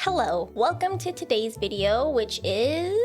Hello, welcome to today's video, which is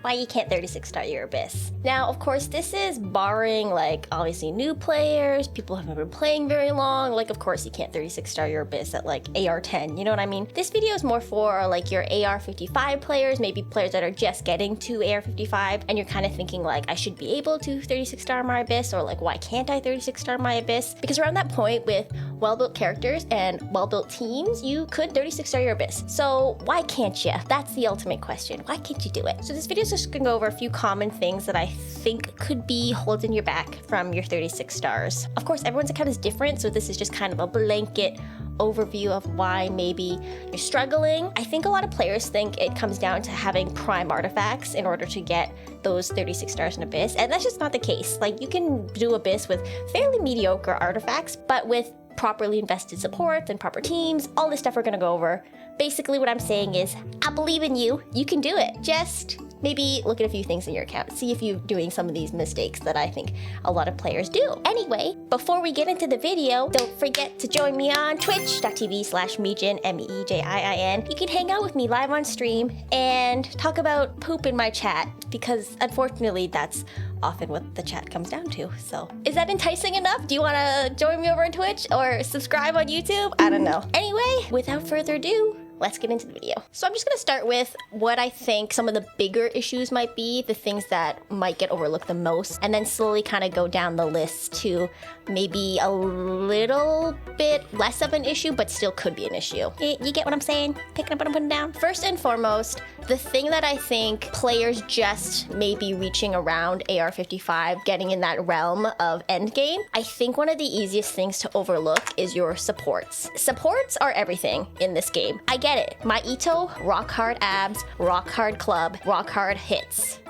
why you can't 36 star your Abyss. Now, of course, this is barring like obviously new players, people who haven't been playing very long. Like, of course, you can't 36 star your Abyss at like AR 10, you know what I mean? This video is more for like your AR 55 players, maybe players that are just getting to AR 55, and you're kind of thinking like, I should be able to 36 star my Abyss, or like, why can't I 36 star my Abyss? Because around that point with well-built characters and well-built teams, you could 36 star your Abyss. So why can't you? That's the ultimate question. Why can't you do it? So this video is just gonna go over a few common things that I think could be holding you back from your 36 stars. Of course, everyone's account is different, so this is just kind of a blanket overview of why maybe you're struggling. I think a lot of players think it comes down to having prime artifacts in order to get those 36 stars in Abyss, and that's just not the case. Like, you can do Abyss with fairly mediocre artifacts, but with properly invested support and proper teams, all this stuff we're gonna go over. Basically what I'm saying is, I believe in you, you can do it. Just maybe look at a few things in your account, see if you're doing some of these mistakes that I think a lot of players do. Anyway, before we get into the video, don't forget to join me on twitch.tv/Meijin, MEEJIIN. You can hang out with me live on stream and talk about poop in my chat, because unfortunately that's often what the chat comes down to. So is that enticing enough? Do you want to join me over on Twitch or subscribe on YouTube? I don't know. Anyway, without further ado, let's get into the video. So I'm just gonna start with what I think some of the bigger issues might be, the things that might get overlooked the most, and then slowly kind of go down the list to maybe a little bit less of an issue, but still could be an issue. You get what I'm saying? Picking up what I'm putting down? First and foremost, the thing that I think players just may be reaching around AR 55, getting in that realm of endgame, I think one of the easiest things to overlook is your supports. Supports are everything in this game. I get it. My Ito, rock hard abs, rock hard club, rock hard hits.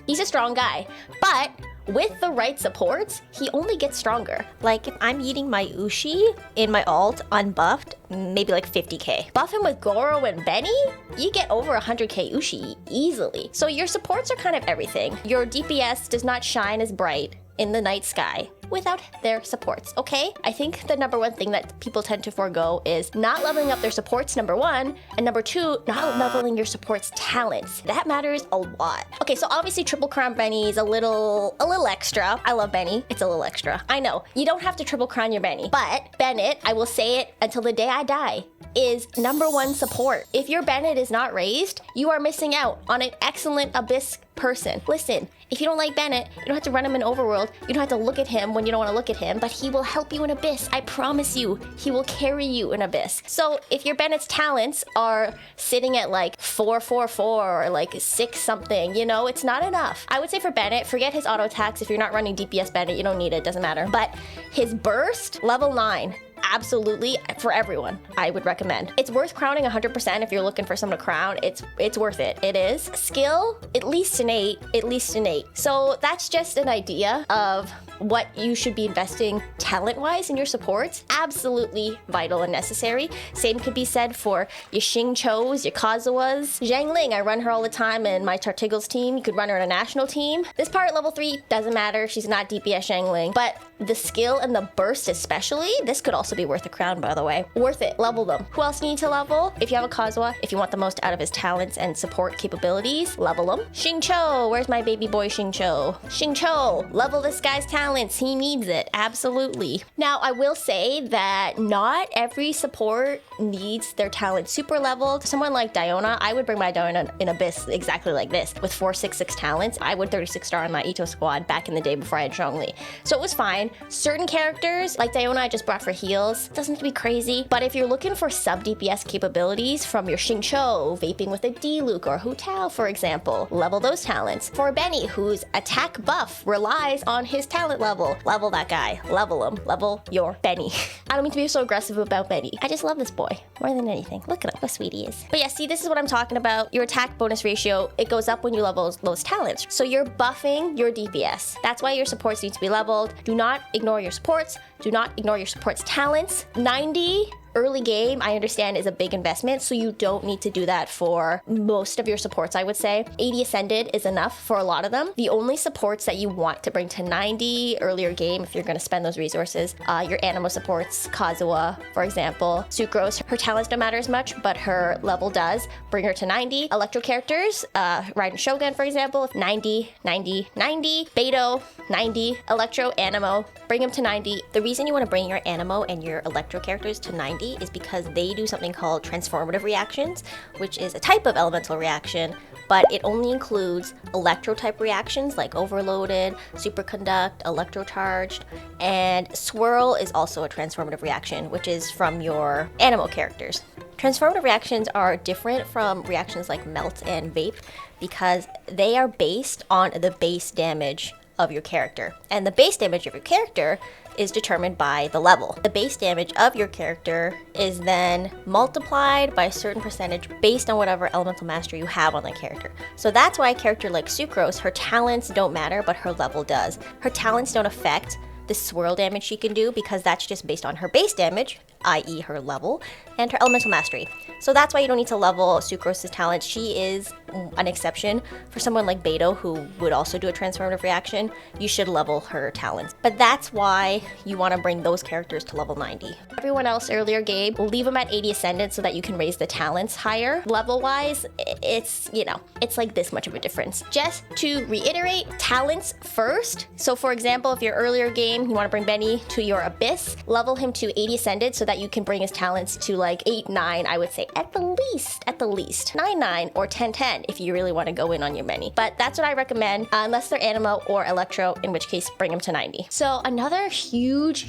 He's a strong guy, but with the right supports, he only gets stronger. Like, if I'm eating my Ushi in my ult unbuffed, maybe like 50k. Buff him with Goro and Benny, you get over 100k Ushi easily. So your supports are kind of everything. Your DPS does not shine as bright in the night sky without their supports, okay? I think the number one thing that people tend to forego is not leveling up their supports, number one, and number two, not leveling your supports' talents. That matters a lot. Okay, so obviously Triple Crown Benny is a little extra. I love Benny, it's a little extra. I know, you don't have to Triple Crown your Benny, but Bennett, I will say it until the day I die, is number one support. If your Bennett is not raised, you are missing out on an excellent Abyss person. Listen, if you don't like Bennett, you don't have to run him in Overworld, you don't have to look at him when you don't want to look at him, but he will help you in Abyss. I promise you, he will carry you in Abyss. So if your Bennett's talents are sitting at like 444 or like 6 something, you know, it's not enough. I would say for Bennett, forget his auto attacks. If you're not running DPS Bennett, you don't need it, doesn't matter. But his burst, level 9, absolutely, for everyone, I would recommend. It's worth crowning 100% if you're looking for someone to crown. It's worth it. It is. Skill, at least an 8. At least an 8. So that's just an idea of what you should be investing talent-wise in your supports. Absolutely vital and necessary. Same could be said for your Xingqius, your Kazuas. Zhang Ling, I run her all the time in my Tartiggles team. You could run her in a national team. This part, level 3, doesn't matter. She's not DPS Zhang Ling. But the skill and the burst especially, this could also be worth a crown, by the way. Worth it. Level them. Who else you need to level? If you have a Kazuha, if you want the most out of his talents and support capabilities, level him. Xingqiu, where's my baby boy Xingqiu? Xingqiu, level this guy's talents. He needs it. Absolutely. Now, I will say that not every support needs their talent super leveled. Someone like Diona, I would bring my Diona in Abyss exactly like this. With 466 talents, I would 36 star on my Ito squad back in the day before I had Zhongli. So it was fine. Certain characters, like Diona I just brought for heals, doesn't have to be crazy, but if you're looking for sub DPS capabilities from your Xingqiu, vaping with a D-Luke or Hu Tao, for example, level those talents. For Benny, whose attack buff relies on his talent level that guy. Level him. Level your Benny. I don't mean to be so aggressive about Benny. I just love this boy more than anything. Look at him, how sweet he is. But yeah, see, this is what I'm talking about. Your attack bonus ratio, it goes up when you level those talents. So you're buffing your DPS. That's why your supports need to be leveled. Do not ignore your supports. Do not ignore your supports talents. 90 early game, I understand, is a big investment, so you don't need to do that for most of your supports, I would say. 80 Ascended is enough for a lot of them. The only supports that you want to bring to 90 earlier game, if you're going to spend those resources, your Anemo supports, Kazuha, for example. Sucrose, her talents don't matter as much, but her level does. Bring her to 90. Electro characters, Raiden Shogun, for example, 90, 90, 90. Beto, 90. Electro, Anemo, bring them to 90. The reason you want to bring your Anemo and your Electro characters to 90 is because they do something called transformative reactions, which is a type of elemental reaction, but it only includes electro type reactions like overloaded, superconduct, electrocharged, and swirl is also a transformative reaction, which is from your Anemo characters. Transformative reactions are different from reactions like melt and vape because they are based on the base damage of your character. And the base damage of your character is determined by the level. The base damage of your character is then multiplied by a certain percentage based on whatever elemental mastery you have on that character. So that's why a character like Sucrose, her talents don't matter, but her level does. Her talents don't affect the swirl damage she can do because that's just based on her base damage, i.e. her level, and her elemental mastery. So that's why you don't need to level Sucrose's talent. She is an exception. For someone like Beto, who would also do a transformative reaction, you should level her talents. But that's why you want to bring those characters to level 90. Everyone else earlier game, leave them at 80 Ascendant so that you can raise the talents higher. Level-wise, it's, it's like this much of a difference. Just to reiterate, talents first. So for example, if your earlier game, you want to bring Benny to your Abyss, level him to 80 Ascended so that you can bring his talents to like 8, 9, I would say at the least 9, 9 or 10, 10 if you really want to go in on your Benny. But that's what I recommend unless they're Anemo or Electro, in which case bring them to 90. So another huge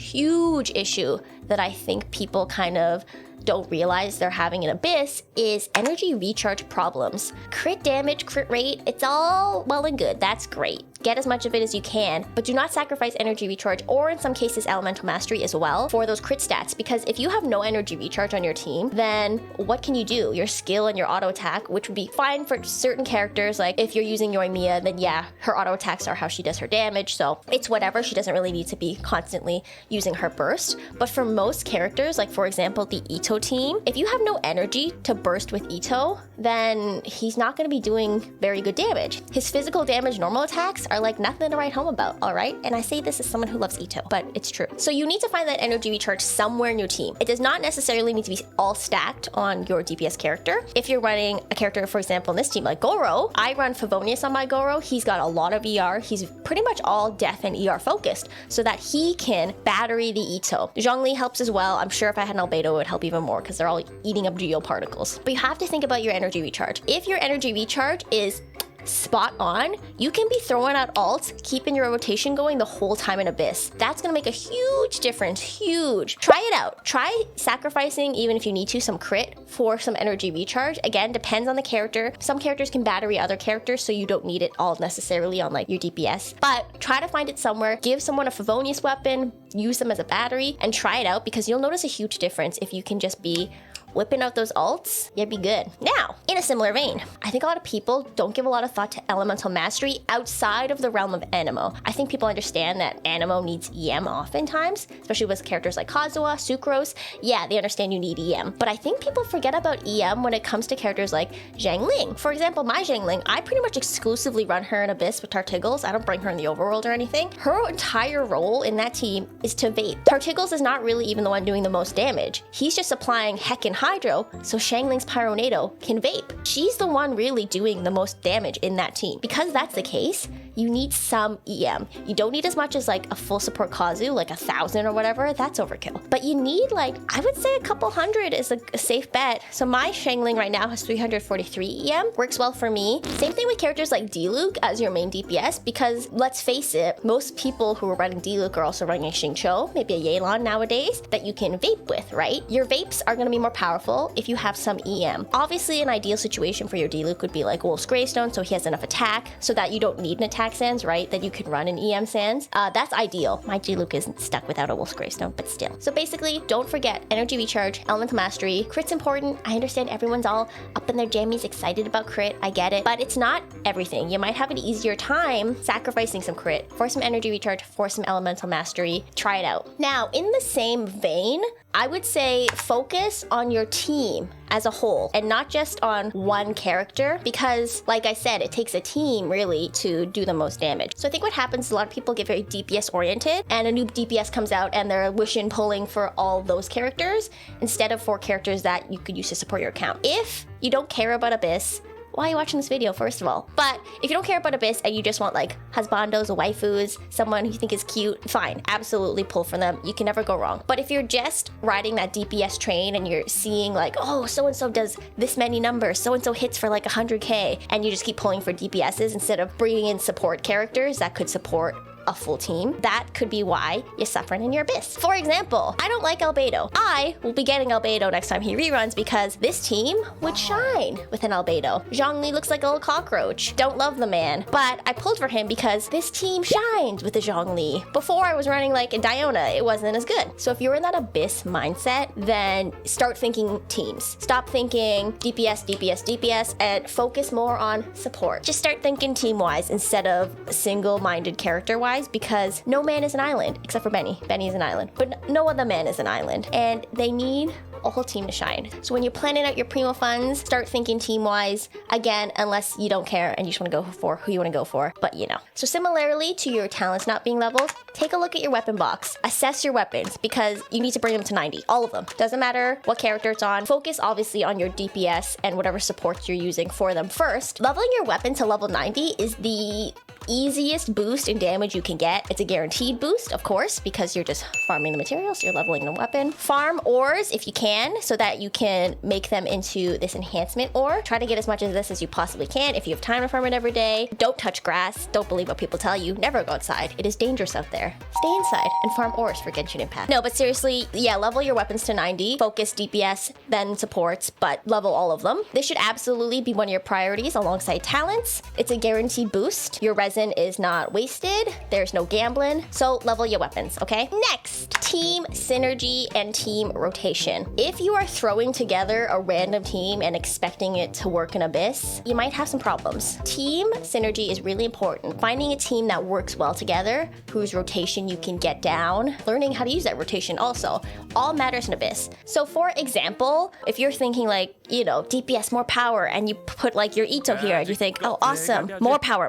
issue that I think people kind of don't realize they're having in Abyss is energy recharge problems. Crit damage, crit rate, it's all well and good. That's great. Get as much of it as you can, but do not sacrifice energy recharge, or in some cases elemental mastery as well, for those crit stats, because if you have no energy recharge on your team, then what can you do? Your skill and your auto attack, which would be fine for certain characters, like if you're using Yoimiya, then yeah, her auto attacks are how she does her damage, so it's whatever. She doesn't really need to be constantly using her burst. But for most characters, like for example the Ito team, if you have no energy to burst with Ito, then he's not going to be doing very good damage. His physical damage normal attacks are like nothing to write home about, all right? And I say this as someone who loves Ito, but it's true. So you need to find that energy recharge somewhere in your team. It does not necessarily need to be all stacked on your DPS character. If you're running a character, for example, in this team, like Goro, I run Favonius on my Goro. He's got a lot of ER. He's pretty much all death and ER focused so that he can battery the Ito. Zhongli helps as well. I'm sure if I had an Albedo, it would help even more because they're all eating up geo particles. But you have to think about your energy recharge. If your energy recharge is spot on, you can be throwing out ults, keeping your rotation going the whole time in Abyss. That's gonna make a huge difference, huge. Try it out. Try sacrificing, even if you need to, some crit for some energy recharge. Again, depends on the character. Some characters can battery other characters, so you don't need it all necessarily on like your DPS. But try to find it somewhere. Give someone a Favonius weapon, use them as a battery, and try it out because you'll notice a huge difference if you can just be whipping out those ults, you'd be good. Now, in a similar vein, I think a lot of people don't give a lot of thought to elemental mastery outside of the realm of Anemo. I think people understand that Anemo needs EM oftentimes, especially with characters like Kazuha, Sucrose. Yeah, they understand you need EM. But I think people forget about EM when it comes to characters like Xiangling. For example, my Xiangling, I pretty much exclusively run her in Abyss with Tartiggles. I don't bring her in the overworld or anything. Her entire role in that team is to vape. Tartiggles is not really even the one doing the most damage. He's just applying Heckin' Hydro, so Xiangling's Pyronado can vape. She's the one really doing the most damage in that team. Because that's the case, you need some EM. You don't need as much as like a full support Kazu, like 1,000 or whatever, that's overkill. But you need like, I would say a couple hundred is a safe bet. So my Xiangling right now has 343 EM, works well for me. Same thing with characters like Diluc as your main DPS, because let's face it, most people who are running Diluc are also running a Xingqiu, maybe a Yelan nowadays, that you can vape with, right? Your vapes are gonna be more powerful if you have some EM. Obviously, an ideal situation for your Diluc would be like Wolf's Greystone, so he has enough attack so that you don't need an attack sands, right? That you can run an EM sands. That's ideal. My Diluc isn't stuck without a Wolf's Greystone, but still. So basically, don't forget energy recharge, elemental mastery. Crit's important. I understand everyone's all up in their jammies excited about crit. I get it, but it's not everything. You might have an easier time sacrificing some crit for some energy recharge, for some elemental mastery. Try it out. Now, in the same vein, I would say focus on your team as a whole and not just on one character, because like I said, it takes a team really to do the most damage. So I think what happens is a lot of people get very DPS oriented, and a new DPS comes out and they're wishing pulling for all those characters instead of for characters that you could use to support your account. If you don't care about Abyss, why are you watching this video, first of all? But if you don't care about Abyss and you just want like husbandos or waifus, someone who you think is cute, fine, absolutely pull for them. You can never go wrong. But if you're just riding that DPS train and you're seeing like, oh, so-and-so does this many numbers, so-and-so hits for like 100K, and you just keep pulling for DPSs instead of bringing in support characters that could support a full team, that could be why you're suffering in your Abyss. For example, I don't like Albedo. I will be getting Albedo next time he reruns because this team would shine with an Albedo. Zhongli looks like a little cockroach. Don't love the man, but I pulled for him because this team shines with the Zhongli. Before I was running like a Diona, it wasn't as good. So if you're in that Abyss mindset, then start thinking teams. Stop thinking DPS, DPS, DPS, and focus more on support. Just start thinking team-wise instead of single-minded character-wise, because no man is an island, except for Benny. Benny is an island, but no other man is an island, and they need a whole team to shine. So when you're planning out your primo funds, start thinking team-wise, again, unless you don't care and you just want to go for who you want to go for, but you know. So similarly to your talents not being leveled, take a look at your weapon box. Assess your weapons, because you need to bring them to 90, all of them. Doesn't matter what character it's on. Focus obviously on your DPS and whatever supports you're using for them first. Leveling your weapon to level 90 is the easiest boost in damage you can get. It's a guaranteed boost, of course, because you're just farming the materials, you're leveling the weapon. Farm ores if you can, so that you can make them into this enhancement ore. Try to get as much of this as you possibly can if you have time to farm it every day. Don't touch grass. Don't believe what people tell you. Never go outside. It is dangerous out there. Stay inside and farm ores for Genshin Impact. No, but seriously, yeah, level your weapons to 90. Focus DPS, then supports, but level all of them. This should absolutely be one of your priorities alongside talents. It's a guaranteed boost. Your resin is not wasted. There's no gambling. So level your weapons, okay? Next, team synergy and team rotation. If you are throwing together a random team and expecting it to work in Abyss, you might have some problems. Team synergy is really important. Finding a team that works well together, whose rotation you can get down, learning how to use that rotation also, all matters in Abyss. So for example, if you're thinking like, you know, DPS, more power, and you put like your Ito here, and you think, oh, awesome, more power,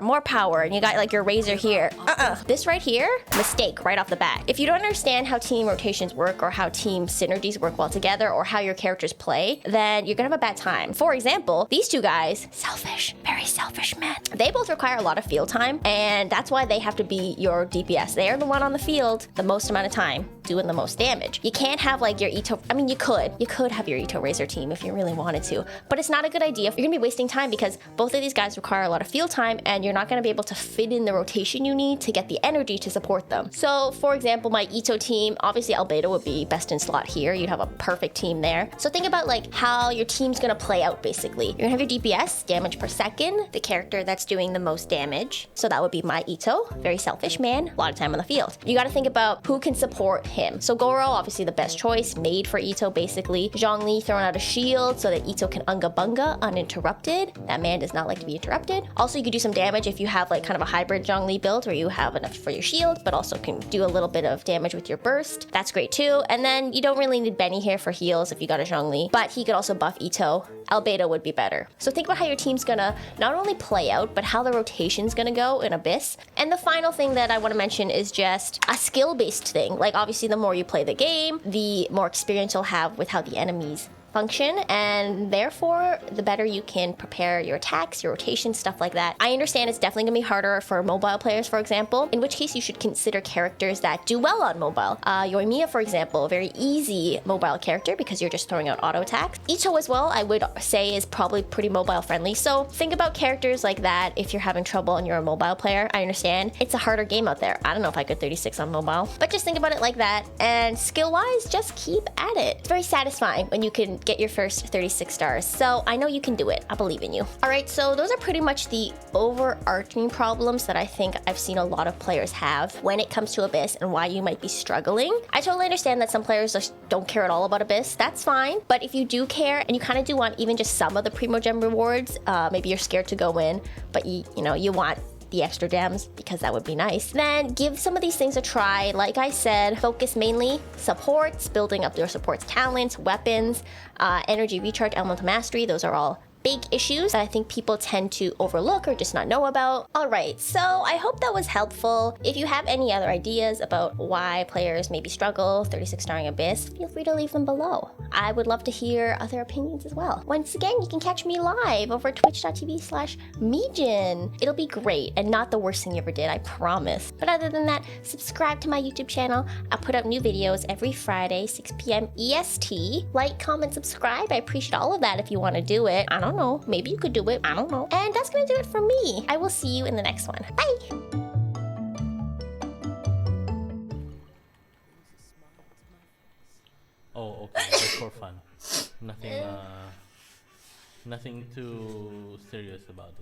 and you got like your Razor here. This right here, mistake right off the bat. If you don't understand how team rotations work or how team synergies work well together or how your characters play, then you're gonna have a bad time. For example, these two guys, selfish, very selfish men. They both require a lot of field time, and that's why they have to be your DPS. They are the one on the field the most amount of time, doing the most damage. You can't have like your Ito, I mean, you could have your Ito Razor team if you really wanted to, but it's not a good idea. You're gonna be wasting time because both of these guys require a lot of field time, and you're not gonna be able to fit in the rotation you need to get the energy to support them. So for example, my Ito team, obviously Albedo would be best in slot here. You'd have a perfect team there. So think about like how your team's gonna play out basically. You're gonna have your DPS, damage per second, the character that's doing the most damage. So that would be my Ito, very selfish man, a lot of time on the field. You gotta think about who can support him. So Goro, obviously the best choice, made for Ito basically. Zhongli throwing out a shield so that Ito can unga bunga uninterrupted. That man does not like to be interrupted. Also, you could do some damage if you have like kind of a hybrid Zhongli build where you have enough for your shield, but also can do a little bit of damage with your burst. That's great too. And then you don't really need Benny here for heals if you got a Zhongli, but he could also buff Ito. Albedo would be better. So think about how your team's gonna not only play out, but how the rotation's gonna go in Abyss. And the final thing that I want to mention is just a skill-based thing. Like obviously the more you play the game, the more experience you'll have with how the enemies function, and therefore the better you can prepare your attacks, your rotation, stuff like that. I understand it's definitely gonna be harder for mobile players, for example, in which case you should consider characters that do well on mobile. Yoimiya, for example, a very easy mobile character because you're just throwing out auto attacks. Ito as well, I would say, is probably pretty mobile friendly. So think about characters like that if you're having trouble and you're a mobile player. I understand it's a harder game out there. I don't know if I could 36 on mobile, but just think about it like that. And skill-wise, just keep at it. It's very satisfying when you can get your first 36 stars. So I know you can do it. I believe in you. All right, so those are pretty much the overarching problems that I think I've seen a lot of players have when it comes to Abyss and why you might be struggling. I totally understand that some players just don't care at all about Abyss. That's fine. But if you do care and you kind of do want even just some of the Primo Gem rewards, maybe you're scared to go in, but you want the extra gems, because that would be nice. Then give some of these things a try. Like I said, focus mainly supports, building up your supports talents, weapons, energy recharge, elemental mastery. Those are all big issues that I think people tend to overlook or just not know about. Alright, so I hope that was helpful. If you have any other ideas about why players maybe struggle 36 starring Abyss, feel free to leave them below. I would love to hear other opinions as well. Once again, you can catch me live over twitch.tv/Mijin. It'll be great and not the worst thing you ever did, I promise. But other than that, subscribe to my YouTube channel. I'll put up new videos every Friday, 6 p.m. EST. Like, comment, subscribe. I appreciate all of that if you want to do it. I don't know, maybe you could do it, I don't know. And that's gonna do it for me. I will see you in the next one. Bye! Oh, okay. Just for fun. Nothing, nothing too serious about it.